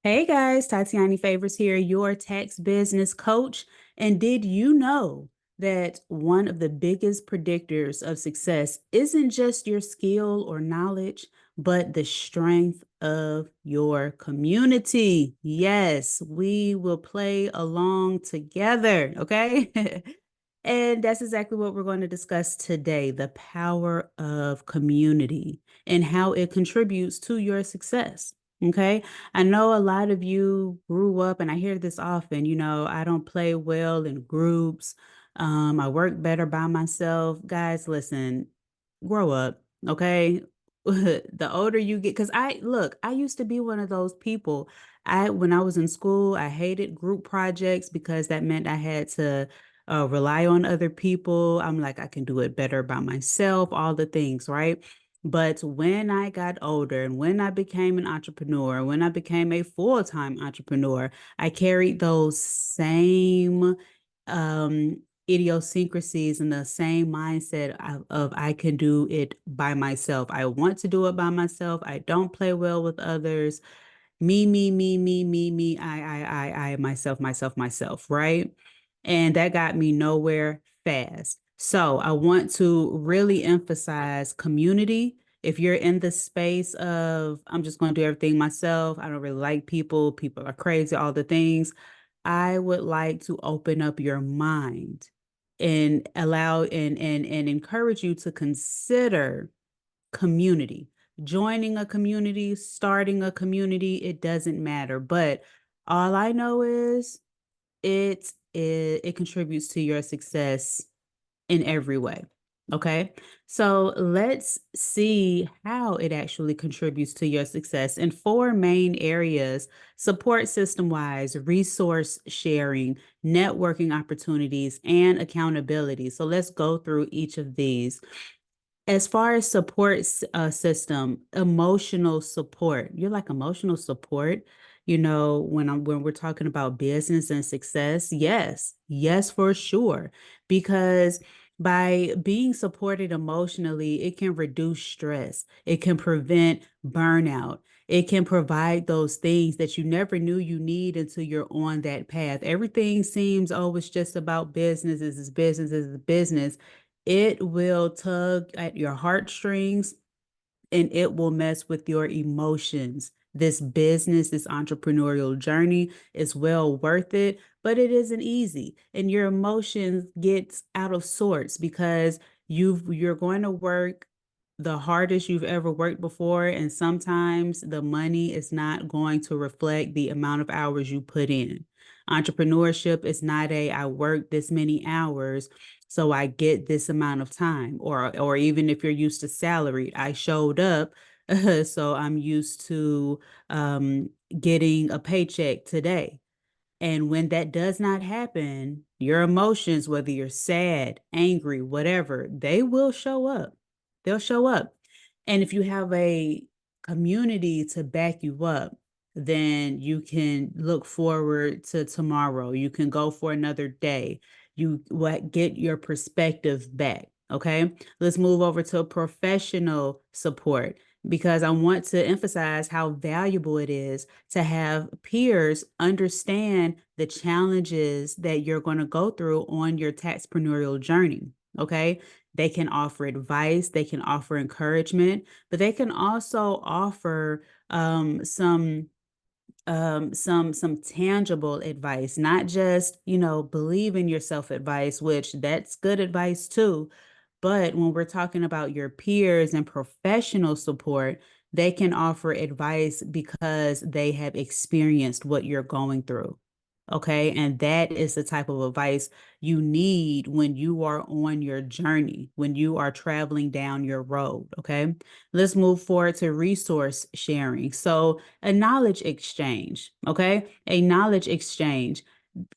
Hey guys, Tatiani Favors here, your tax business coach. And did you know that one of the biggest predictors of success isn't just your skill or knowledge, but the strength of your community? Yes, we will play along together, okay? And that's exactly what we're going to discuss today, the power of community and how it contributes to your success. Okay. I know a lot of you grew up, and I hear this often, I don't play well in groups. I work better by myself. Guys, listen, grow up, okay? The older you get, because I used to be one of those people. When I was in school, I hated group projects because that meant I had to rely on other people. I'm like, I can do it better by myself, all the things, right? But when I got older and when I became an entrepreneur, when I became a full-time entrepreneur, I carried those same idiosyncrasies and the same mindset of I can do it by myself. I want to do it by myself. I don't play well with others. Me, myself, right? And that got me nowhere fast. So I want to really emphasize community. If you're in the space of, I'm just going to do everything myself, I don't really like people are crazy, all the things, I would like to open up your mind and allow and encourage you to consider community. Joining a community, starting a community, it doesn't matter. But all I know is it contributes to your success in every way. Okay. So let's see how it actually contributes to your success in four main areas: support system wise, resource sharing, networking opportunities, and accountability. So let's go through each of these. As far as support system, emotional support, you're like emotional support. When we're talking about business and success, yes, for sure. Because by being supported emotionally, it can reduce stress, it can prevent burnout, it can provide those things that you never knew you need until you're on that path. Everything seems, oh, it's just about business, this is business, this is business. It will tug at your heartstrings and it will mess with your emotions. This business, this entrepreneurial journey is well worth it, but it isn't easy. And your emotions gets out of sorts because you're going to work the hardest you've ever worked before, and sometimes the money is not going to reflect the amount of hours you put in. Entrepreneurship is not a I work this many hours so I get this amount of time, or even if you're used to salaried, I showed up so I'm used to getting a paycheck today. And when that does not happen, your emotions, whether you're sad, angry, whatever, they will show up. They'll show up. And if you have a community to back you up, then you can look forward to tomorrow. You can go for another day. You what get your perspective back. Okay. Let's move over to professional support because I want to emphasize how valuable it is to have peers understand the challenges that you're going to go through on your taxpreneurial journey. Okay. They can offer advice, they can offer encouragement, but they can also offer some tangible advice, not just, believe in yourself advice, which that's good advice too. But when we're talking about your peers and professional support, they can offer advice because they have experienced what you're going through. Okay. And that is the type of advice you need when you are on your journey, when you are traveling down your road. Okay. Let's move forward to resource sharing. So, a knowledge exchange. Okay. A knowledge exchange.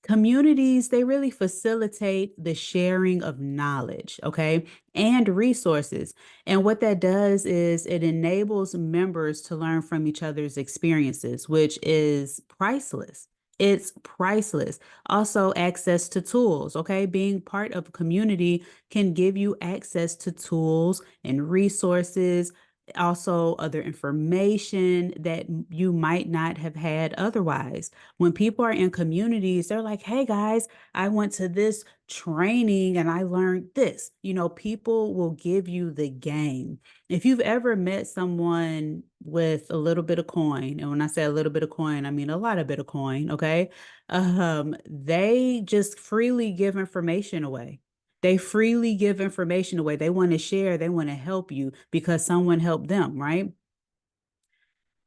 Communities, they really facilitate the sharing of knowledge, okay, and resources. And what that does is it enables members to learn from each other's experiences, which is priceless. It's priceless. Also, access to tools, okay? Being part of a community can give you access to tools and resources also other information that you might not have had otherwise. When people are in communities, they're like, hey guys, I went to this training and I learned this. You know, people will give you the game. If you've ever met someone with a little bit of coin, and when I say a little bit of coin, I mean a lot of bit of coin, okay? They just freely give information away. They freely give information away. They want to share, they want to help you because someone helped them, right?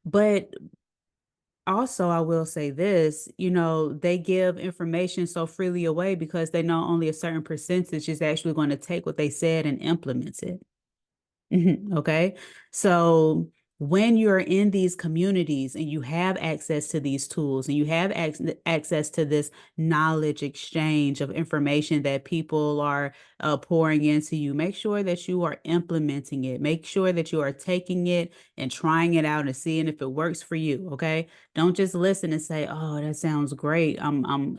But also, I will say this, you know, they give information so freely away because they know only a certain percentage is actually going to take what they said and implement it. Okay. So when you're in these communities and you have access to these tools and you have access to this knowledge exchange of information that people are pouring into you, make sure that you are implementing it. Make sure that you are taking it and trying it out and seeing if it works for you. Okay. Don't just listen and say, oh, that sounds great. I'm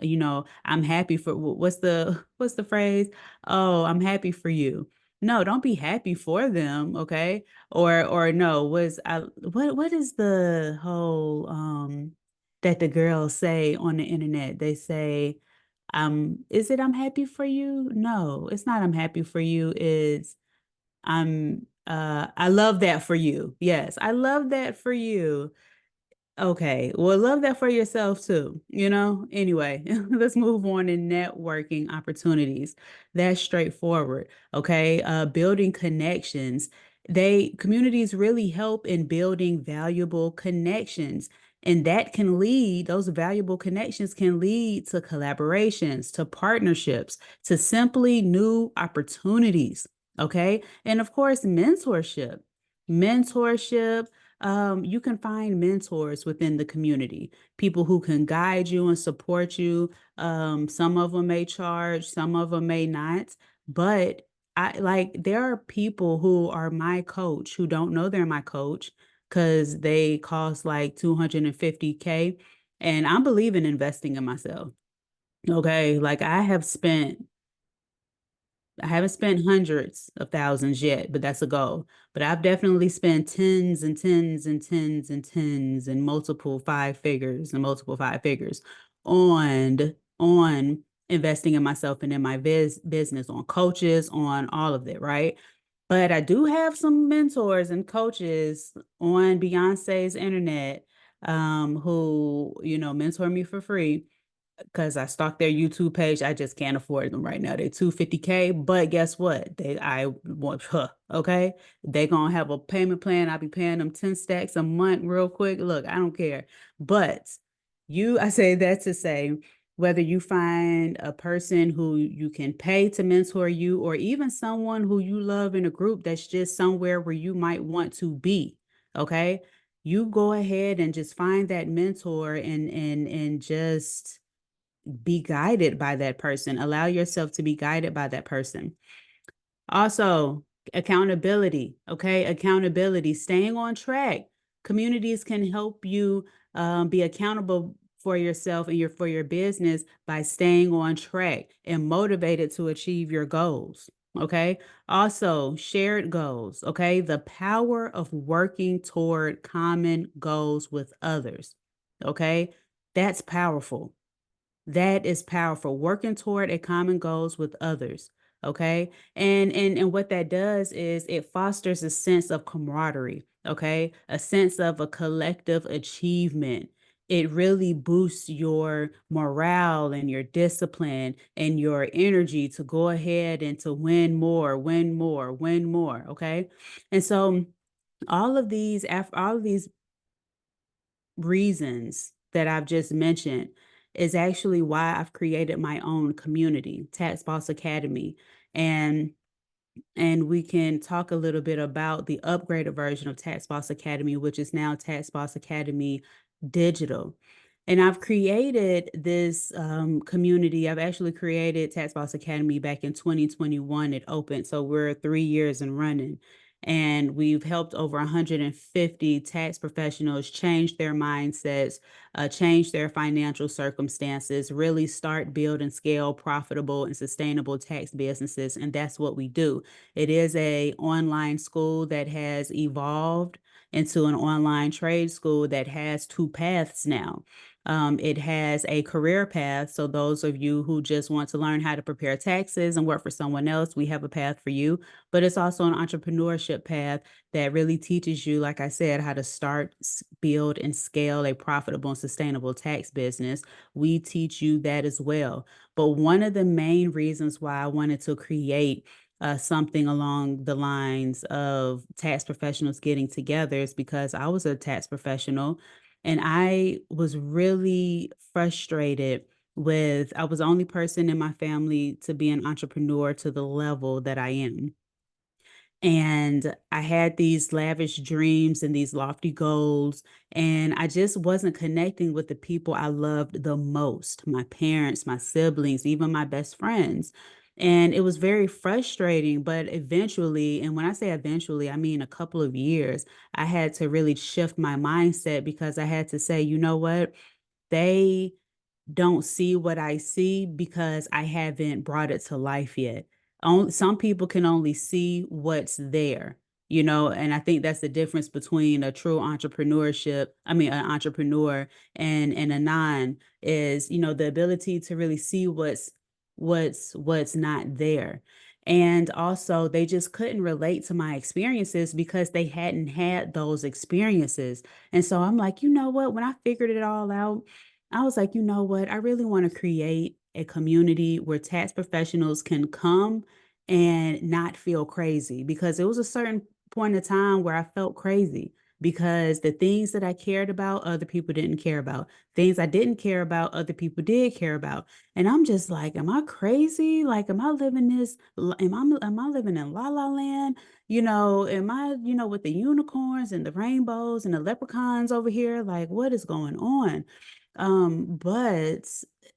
happy for what's the phrase? Oh, I'm happy for you. No, don't be happy for them, okay? Or no, was I what is the whole that the girls say on the internet? They say, is it I'm happy for you? No, it's not I'm happy for you, it's I love that for you. Yes, I love that for you. Okay. Well, love that for yourself too, you know? Anyway, let's move on in networking opportunities. That's straightforward. Okay. Building connections. Communities really help in building valuable connections. And that can lead, those valuable connections can lead to collaborations, to partnerships, to simply new opportunities. Okay. And of course, mentorship. Mentorship, you can find mentors within the community, people who can guide you and support you. Some of them may charge, some of them may not, but there are people who are my coach who don't know they're my coach because they cost like 250K. And I believe in investing in myself. Okay. Like I haven't spent hundreds of thousands yet, but that's a goal. But I've definitely spent tens and tens and tens and tens and multiple five figures and multiple five figures on investing in myself and in my business, on coaches, on all of it, right? But I do have some mentors and coaches on Beyonce's internet who, you know, mentor me for free because I stalked their YouTube page. I just can't afford them right now. They're 250K, but guess what? I want, okay? They gonna have a payment plan. I'll be paying them 10 stacks a month real quick. Look, I don't care. But I say that to say, whether you find a person who you can pay to mentor you, or even someone who you love in a group that's just somewhere where you might want to be, okay? You go ahead and just find that mentor and just be guided by that person. Allow yourself to be guided by that person. Also, accountability. Okay. Accountability, staying on track. Communities can help you be accountable for yourself and for your business by staying on track and motivated to achieve your goals. Okay. Also, shared goals. Okay. The power of working toward common goals with others. Okay. That's powerful. That is powerful. Working toward a common goals with others. Okay. And what that does is it fosters a sense of camaraderie. Okay. A sense of a collective achievement. It really boosts your morale and your discipline and your energy to go ahead and to win more, win more, win more. Okay. And so all of these reasons that I've just mentioned is actually why I've created my own community, Tax Boss Academy. And we can talk a little bit about the upgraded version of Tax Boss Academy, which is now Tax Boss Academy Digital. And I've created this community. I've actually created Tax Boss Academy back in 2021. It opened, so we're 3 years and running. And we've helped over 150 tax professionals change their mindsets, change their financial circumstances, really start, build, and scale profitable and sustainable tax businesses. And that's what we do. It is a online school that has evolved into an online trade school that has two paths now. It has a career path. So those of you who just want to learn how to prepare taxes and work for someone else, we have a path for you. But it's also an entrepreneurship path that really teaches you, like I said, how to start, build, and scale a profitable and sustainable tax business. We teach you that as well. But one of the main reasons why I wanted to create something along the lines of tax professionals getting together is because I was a tax professional and I was really frustrated with, I was the only person in my family to be an entrepreneur to the level that I am. And I had these lavish dreams and these lofty goals, and I just wasn't connecting with the people I loved the most, my parents, my siblings, even my best friends. And it was very frustrating, but eventually, and when I say eventually, I mean a couple of years, I had to really shift my mindset because I had to say, you know what? They don't see what I see because I haven't brought it to life yet. Some people can only see what's there, and I think that's the difference between a true an entrepreneur and a non is, the ability to really see what's not there. And also they just couldn't relate to my experiences because they hadn't had those experiences. And so I'm like, you know what, when I figured it all out, I was like, you know what? I really want to create a community where tax professionals can come and not feel crazy because it was a certain point of time where I felt crazy because the things that I cared about, other people didn't care about. Things I didn't care about, other people did care about. And I'm just like, am I crazy? Like, am I living this? Am I living in La La Land? Am I, with the unicorns and the rainbows and the leprechauns over here? Like, what is going on? But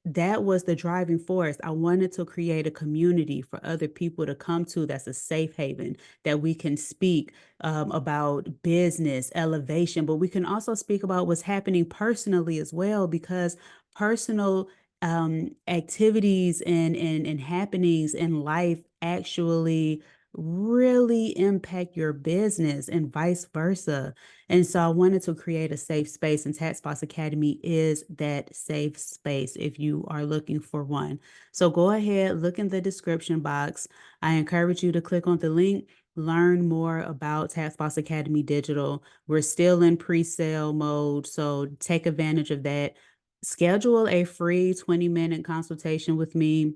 that was the driving force. I wanted to create a community for other people to come to that's a safe haven, that we can speak about business, elevation, but we can also speak about what's happening personally as well, because personal activities and happenings in life actually really impact your business and vice versa. And so I wanted to create a safe space, and Tax Boss Academy is that safe space if you are looking for one. So go ahead, look in the description box. I encourage you to click on the link, learn more about Tax Boss Academy Digital. We're still in pre-sale mode, so take advantage of that. Schedule a free 20-minute consultation with me,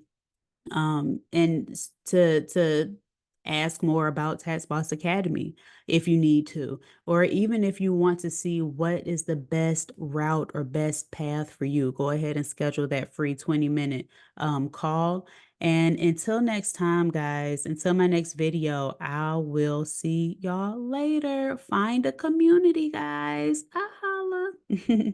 and to ask more about Tax Boss Academy if you need to, or even if you want to see what is the best route or best path for you, go ahead and schedule that free 20-minute call. And until next time, guys, until my next video, I will see y'all later. Find a community, guys. I holla.